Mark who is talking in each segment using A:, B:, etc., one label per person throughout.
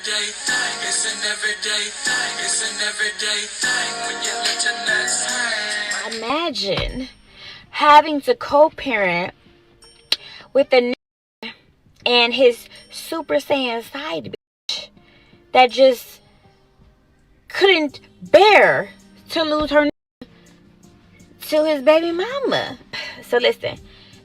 A: everyday thing. It's an everyday thing. It's an everyday thing when you let your nuts hang.
B: Imagine having to co-parent with a and his Super Saiyan side bitch that just couldn't bear to lose her to his baby mama. So listen,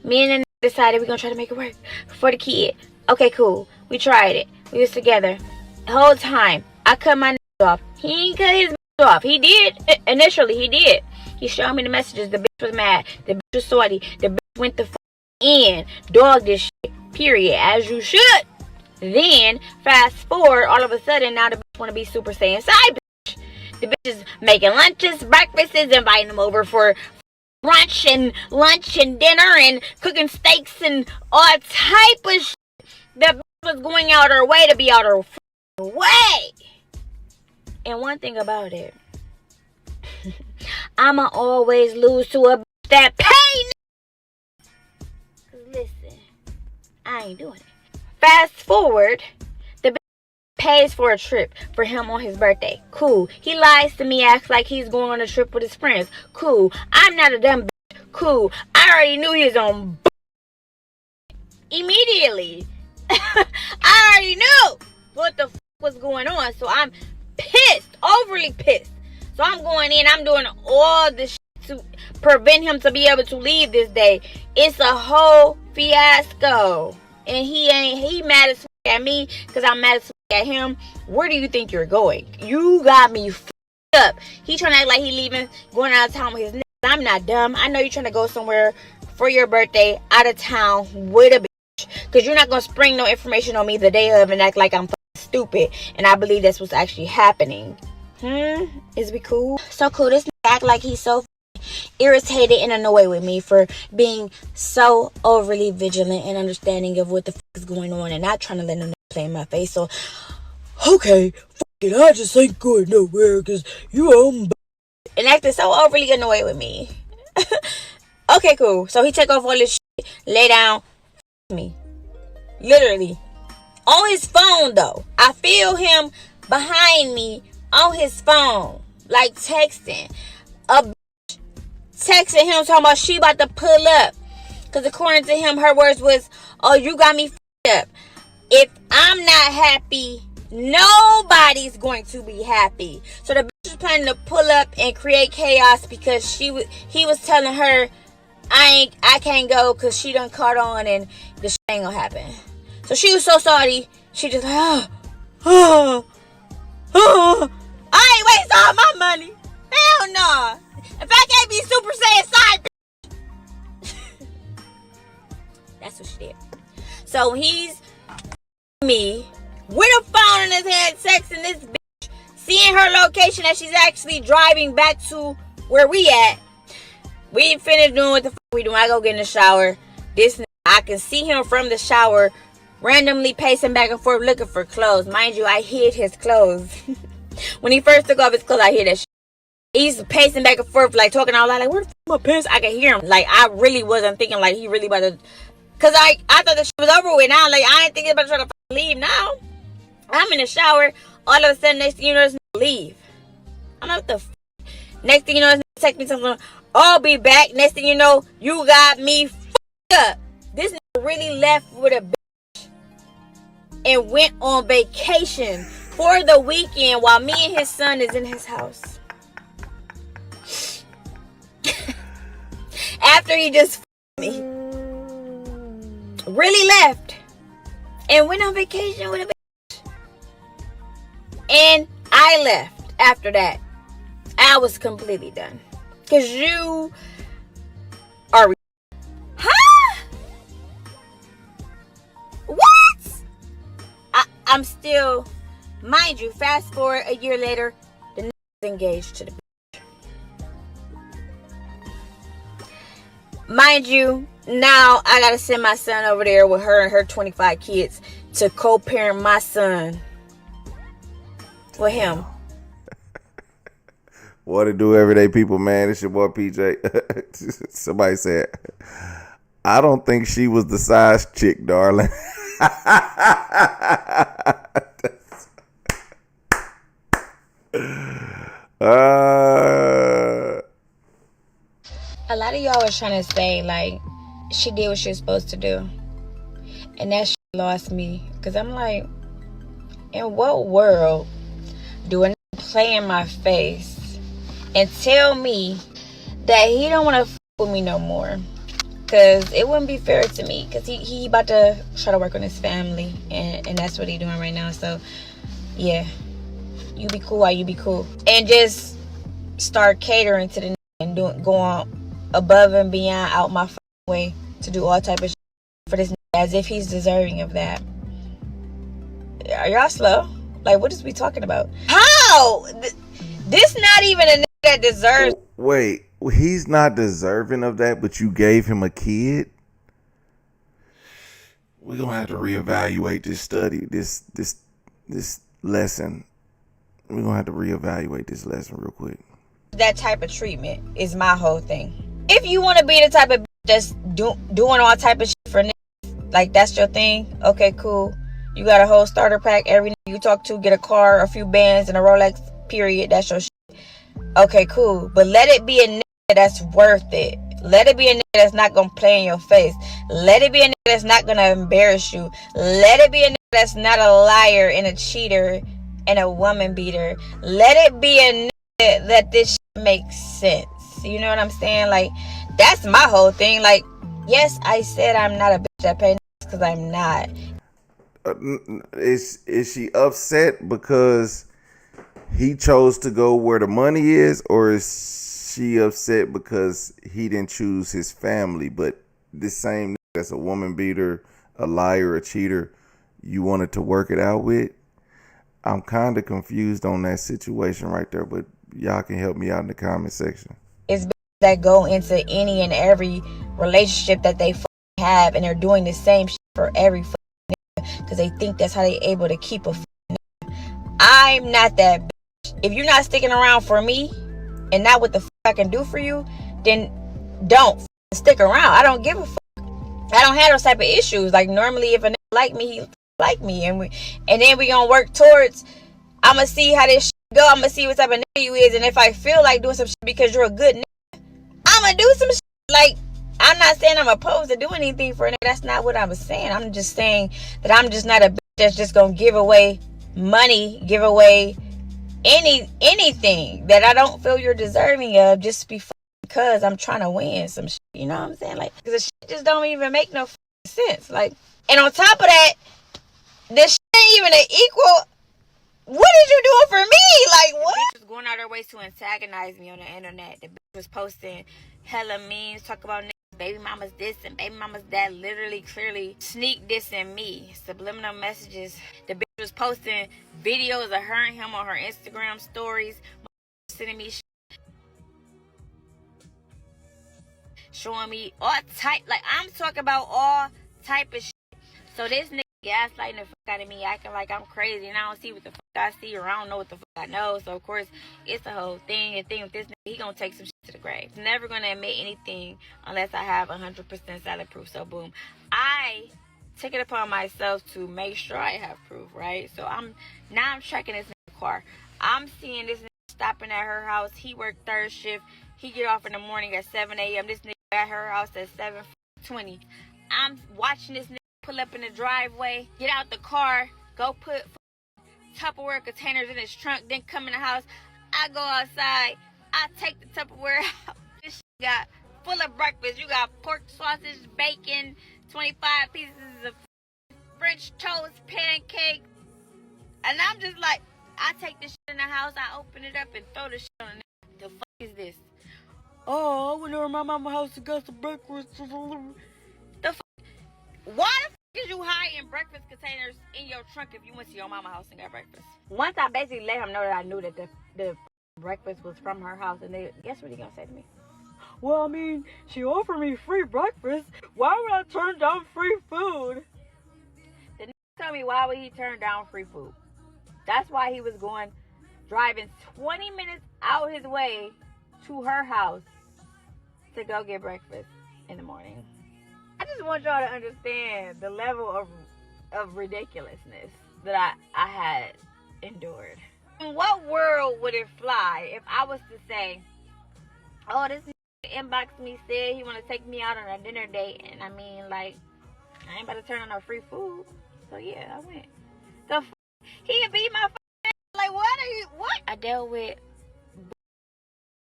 B: me and the decided we're gonna try to make it work for the kid. Okay, cool. We tried it. We was together. The whole time, I cut my off. He ain't cut his off. He did. Initially, he did. He showed me the messages. The bitch was mad. The bitch was salty. The bitch went the in. Dog this shit. Period. As you should. Then, fast forward, all of a sudden, now the bitch want to be Super Saiyan side bitch. The bitch is making lunches, breakfasts, inviting them over for lunch and dinner and cooking steaks and all type of shit. The bitch was going out her way to be out her way. And one thing about it, I'ma always lose to a bitch that pay. Cause listen, I ain't doing it. Fast forward, the bitch pays for a trip for him on his birthday. Cool. He lies to me, acts like he's going on a trip with his friends. Cool. I'm not a dumb bitch. Cool. I already knew he was on immediately. I already knew what the was going on. So I'm pissed. Overly pissed. So I'm going in. I'm doing all this to prevent him to be able to leave this day. It's a whole fiasco. And he mad as at me because I'm mad as at him. Where do you think you're going? You got me up. He trying to act like he leaving, going out of town with his niggas. I'm not dumb. I know you're trying to go somewhere for your birthday out of town with a bitch. Because you're not going to spring no information on me the day of and act like I'm stupid. And I believe that's what's actually happening. Is we cool? So cool. This nigga act like he's so irritated and annoyed with me for being so overly vigilant and understanding of what the is going on and not trying to let him play in my face. So, okay, it, I just ain't going nowhere because you own and acting so overly annoyed with me. Okay, cool. So he take off all this shit, lay down, me. Literally. On his phone, though. I feel him behind me on his phone. Like texting. A bitch texting him talking about she about to pull up. Because according to him, her words was, oh, you got me f***ed up. If I'm not happy, nobody's going to be happy. So the bitch was planning to pull up and create chaos because he was telling her, I can't go because she done caught on and the shit ain't gonna happen. So she was so salty. She just like, I ain't waste all my money. Hell no. If I can't be Super Saiyan side, that's what she did. So he's me with a phone in his hand, texting this bitch, seeing her location that she's actually driving back to where we at. We finished doing what the fuck we doing. I go get in the shower. I can see him from the shower randomly pacing back and forth looking for clothes. Mind you, I hid his clothes. When he first took off his clothes, I hid that shit. He's pacing back and forth, like talking out loud, like, where the fuck my pants? I could hear him. Like, I really wasn't thinking like he really about to. Cause I thought the shit was over with now. Like, I ain't thinking about trying to leave now. I'm in the shower. All of a sudden, next thing you know, this nigga leave. I'm like, what the f? Next thing you know, this nigga text me something. I'll be back. Next thing you know, you got me f***ed up. This nigga really left with a bitch and went on vacation for the weekend while me and his son is in his house. After he just f***ed me. Really left and went on vacation with a bitch. And I left after that. I was completely done. Because you are... Huh? What? I'm still... Mind you, fast forward a year later, the nigga is engaged to the bitch. Mind you, now I gotta send my son over there with her and her 25 kids to co-parent my son with him.
C: What it do, everyday people, man? It's your boy PJ. Somebody said, I don't think she was the size chick, darling. Uh,
B: A lot of y'all was trying to say, like, she did what she was supposed to do. And that shit lost me. Because I'm like, in what world do a nigga play in my face and tell me that he don't want to f with me no more? Because it wouldn't be fair to me. Because he about to try to work on his family. And that's what he doing right now. So, yeah. You be cool while you be cool. And just start catering to the nigga and going above and beyond out my way to do all type of shit for this nigga as if he's deserving of that. Are y'all slow? Like, what is we talking about? How? This not even a nigga that deserves.
C: wait, he's not deserving of that, but you gave him a kid? We're gonna have to reevaluate this study, this lesson. We're gonna have to reevaluate this lesson real quick.
B: That type of treatment is my whole thing. If you want to be the type of that's doing all type of shit for niggas, like that's your thing, okay, cool. You got a whole starter pack. Every nigga you talk to get a car, a few bands, and a Rolex, period. That's your shit. Okay, cool. But let it be a nigga that's worth it. Let it be a nigga that's not going to play in your face. Let it be a nigga that's not going to embarrass you. Let it be a nigga that's not a liar and a cheater and a woman beater. Let it be a nigga that this shit makes sense. You know what I'm saying? Like, that's my whole thing. Like, yes, I said I'm not a bitch that pay niggas because I'm not.
C: Is she upset because he chose to go where the money is, or is she upset because he didn't choose his family, but this same nigga that's a woman beater, a liar, a cheater, you wanted to work it out with? I'm kind of confused on that situation right there, but y'all can help me out in the comment section.
B: It's bitches that go into any and every relationship that they have, and they're doing the same shit for every because they think that's how they able to keep a I'm not that bitch. If you're not sticking around for me and not what the I can do for you, then don't stick around. I don't give a I don't have those type of issues. Like, normally if a nigga like me, he like me, and then we gonna work towards, I'ma see how this shit go. I'ma see what type of nigga you is, and if I feel like doing some shit because you're a good nigga, I'ma do some shit. Like, I'm not saying I'm opposed to doing anything for a nigga. That's not what I was saying. I'm just saying that I'm just not a bitch that's just gonna give away money, give away anything that I don't feel you're deserving of just because I'm trying to win some shit. You know what I'm saying? Like, because the shit just don't even make no sense. Like, and on top of that, this shit ain't even an equal. What is you doing for me? Like, what? The bitch was going out her ways to antagonize me on the internet. The bitch was posting hella memes, talk about niggas, baby mama's this and baby mama's that, literally, clearly sneak dissing me, subliminal messages. The bitch was posting videos of her and him on her Instagram stories, sending me showing me all type, like, I'm talking about all type of shit. So this nigga gaslighting the fuck out of me, acting like I'm crazy and I don't see what the fuck I see, or I don't know what the fuck I know. So of course it's the whole thing. The thing with this nigga, he gonna take some shit to the grave. He's never gonna admit anything unless I have 100% solid proof. So boom, I took it upon myself to make sure I have proof, right? So I'm tracking this nigga car. I'm seeing this nigga stopping at her house. He worked third shift. He get off in the morning at 7 a.m. This nigga at her house at 7:20. I'm watching this nigga pull up in the driveway, get out the car, go put Tupperware containers in his trunk, then come in the house. I go outside, I take the Tupperware out. This shit got full of breakfast. You got pork, sausage, bacon, 25 pieces of French toast, pancake. And I'm just like, I take this shit in the house, I open it up and throw the shit on the fuck is this? Oh, I went over my mama's house and got some breakfast. The fuck? Why the fuck is you hiding breakfast containers in your trunk if you went to your mama's house and got breakfast? Once I basically let him know that I knew that the breakfast was from her house, and guess what he gonna say to me? Well, I mean, she offered me free breakfast. Why would I turn down free food? The nigga tell me, why would he turn down free food? That's why he was driving 20 minutes out his way to her house to go get breakfast in the morning. I just want y'all to understand the level of ridiculousness that I had endured. In what world would it fly if I was to say, oh, this inboxed me, said he want to take me out on a dinner date, and I mean, like, I ain't about to turn on no free food. So yeah, I went. The he beat my like, what are you, what? I dealt with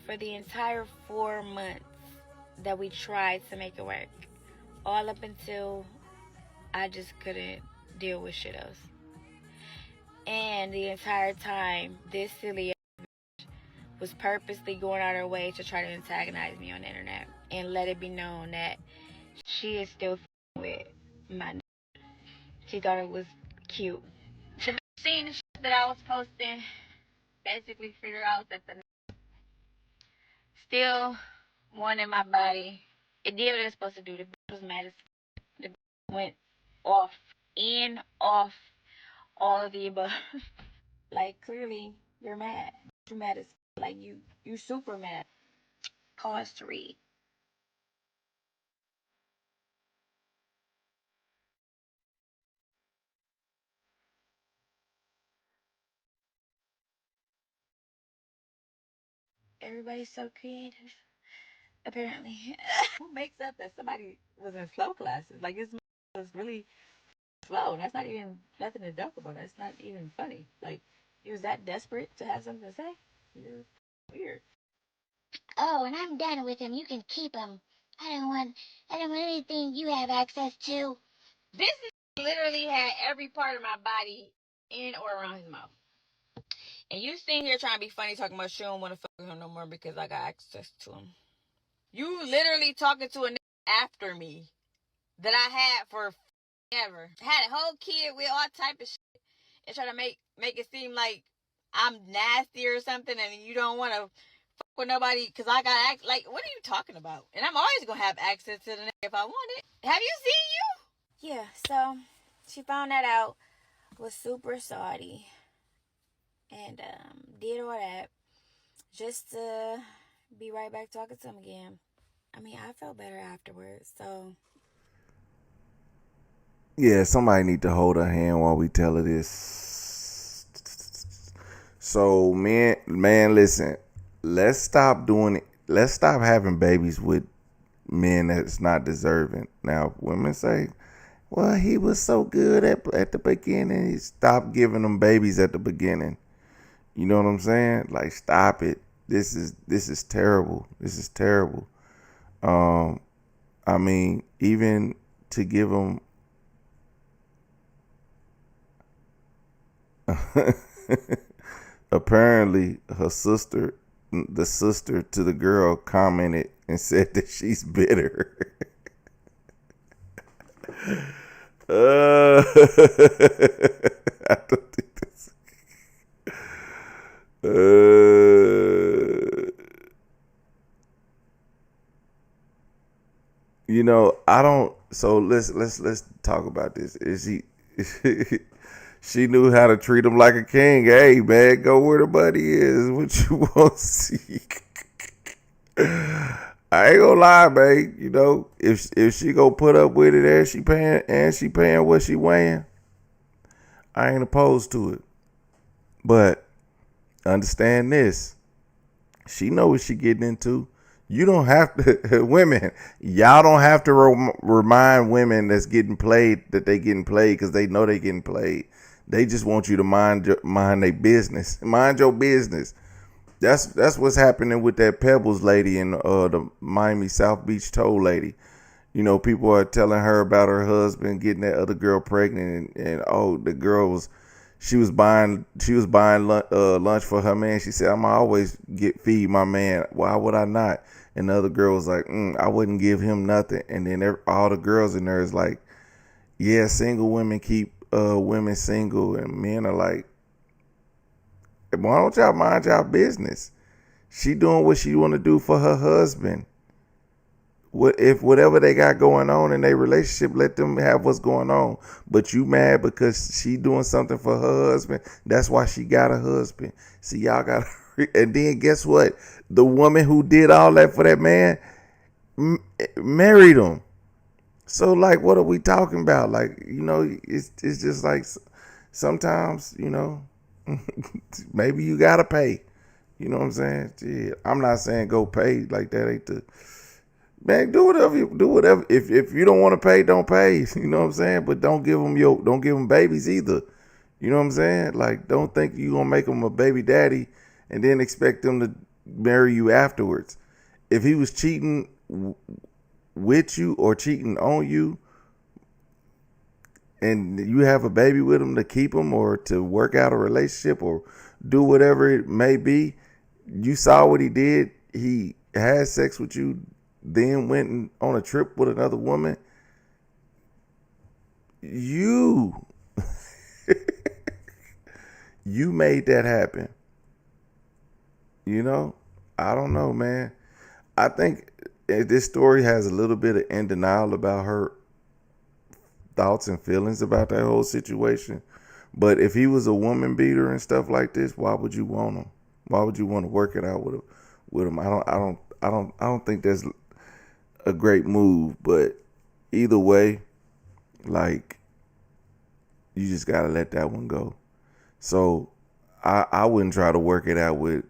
B: for the entire 4 months that we tried to make it work. All up until I just couldn't deal with shit else. And the entire time, this silly was purposely going out of her way to try to antagonize me on the internet and let it be known that she is still with my. She thought it was cute. So seeing the shit that I was posting, basically figure out that the still wanted my body. It did what it was supposed to do. The bitch was mad as the bitch went off, off, all of the above. Like, clearly, you're mad. You're mad as like you super mad. Pause to read. Everybody's so creative. Apparently. Who makes up that somebody was in flow classes? Like, this was really slow. That's not even nothing to joke about. That's not even funny. Like, he was that desperate to have something to say. You're weird. Oh, and I'm done with him. You can keep him. I don't want anything you have access to. This is literally had every part of my body in or around his mouth. And you sitting here trying to be funny, talking about she don't want to fuck with him no more because I got access to him. You literally talking to a nigga after me that I had for ever. Had a whole kid with all type of shit and try to make it seem like I'm nasty or something and you don't want to fuck with nobody because I got like, what are you talking about? And I'm always going to have access to the nigga if I want it. Have you seen you? Yeah, so she found that out, was super salty, and did all that just to be right back talking to him again. I mean, I felt better afterwards, so.
C: Yeah, somebody need to hold her hand while we tell her this. So, man, listen. Let's stop doing it. Let's stop having babies with men that's not deserving. Now, women say, well, he was so good at the beginning. He stopped giving them babies at the beginning. You know what I'm saying? Like, stop it. This is terrible. This is terrible. I mean, even to give them apparently the sister to the girl commented and said that she's bitter. I don't think that's you know, I don't. So let's talk about this. Is he? She knew how to treat him like a king. Hey man, go where the money is. What you want to see? I ain't gonna lie, man. You know, if she go put up with it and she paying what she weighing, I ain't opposed to it. But understand this: she know what she getting into. You don't have to, women, y'all don't have to remind women that's getting played that they getting played because they know they getting played. They just want you to mind their business. Mind your business. That's what's happening with that Pebbles lady and the Miami South Beach toll lady. You know, people are telling her about her husband getting that other girl pregnant, and oh, the girl was buying lunch for her man. She said, "I'm always feed my man. Why would I not?" And the other girl was like, "I wouldn't give him nothing." And then all the girls in there is like, "Yeah, single women keep women single," and men are like, "Why don't y'all mind y'all business? She doing what she want to do for her husband. If whatever they got going on in their relationship, let them have what's going on. But you mad because she doing something for her husband? That's why she got a husband. See, y'all got, and then guess what? The woman who did all that for that man married him. So like, what are we talking about? Like, you know, it's just like sometimes, you know, Maybe you gotta pay. You know what I'm saying? Yeah, I'm not saying go pay, like that ain't the man. Do whatever you do. Whatever. If you don't want to pay, don't pay. You know what I'm saying? But don't give them babies either. You know what I'm saying? Like, don't think you gonna make them a baby daddy and then expect them to marry you afterwards. If he was cheating with you or cheating on you, and you have a baby with him, to keep him or to work out a relationship or do whatever it may be, you saw what he did. He had sex with you, then went on a trip with another woman. You you made that happen. You know, I don't know, man. I think this story has a little bit of in denial about her thoughts and feelings about that whole situation. But if he was a woman beater and stuff like this, why would you want him? Why would you want to work it out with him? I don't think that's a great move. But either way, like, you just gotta let that one go. So I wouldn't try to work it out with,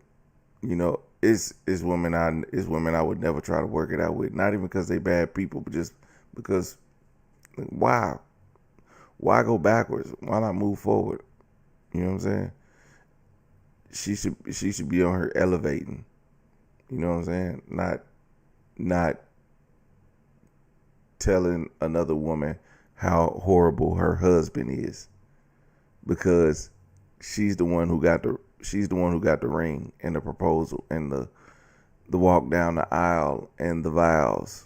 C: it's women I would never try to work it out with. Not even because they bad people, but just because why go backwards? Why not move forward? You know what I'm saying? She should be on her elevating. You know what I'm saying? Not telling another woman how horrible her husband is, because she's the one who got the ring and the proposal and the walk down the aisle and the vows,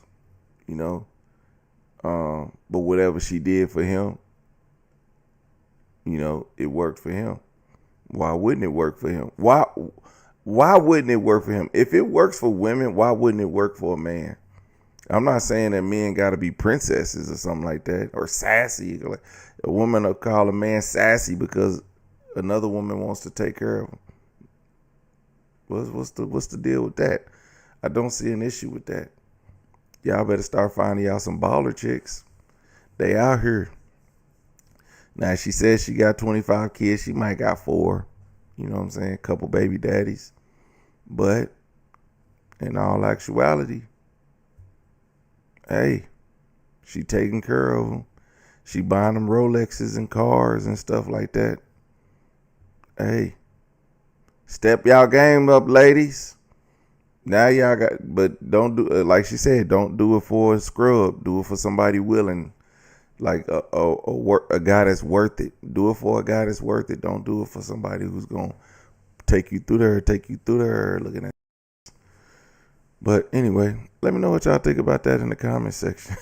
C: you know. But whatever she did for him, it worked for him. Why wouldn't it work for him? Why wouldn't it work for him? If it works for women, why wouldn't it work for a man? I'm not saying that men got to be princesses or something like that, or sassy. Like, a woman will call a man sassy because another woman wants to take care of him. What's the deal with that? I don't see an issue with that. Y'all better start finding y'all some baller chicks. They out here. Now, she says she got 25 kids. She might got 4. You know what I'm saying? A couple baby daddies. But in all actuality, hey, she taking care of them. She buying them Rolexes and cars and stuff like that. Hey, step y'all game up, ladies. Now y'all but don't do like she said. Don't do it for a scrub. Do it for somebody willing, like a guy that's worth it. Do it for a guy that's worth it. Don't do it for somebody who's gonna take you through there. Looking at. But anyway, let me know what y'all think about that in the comment section.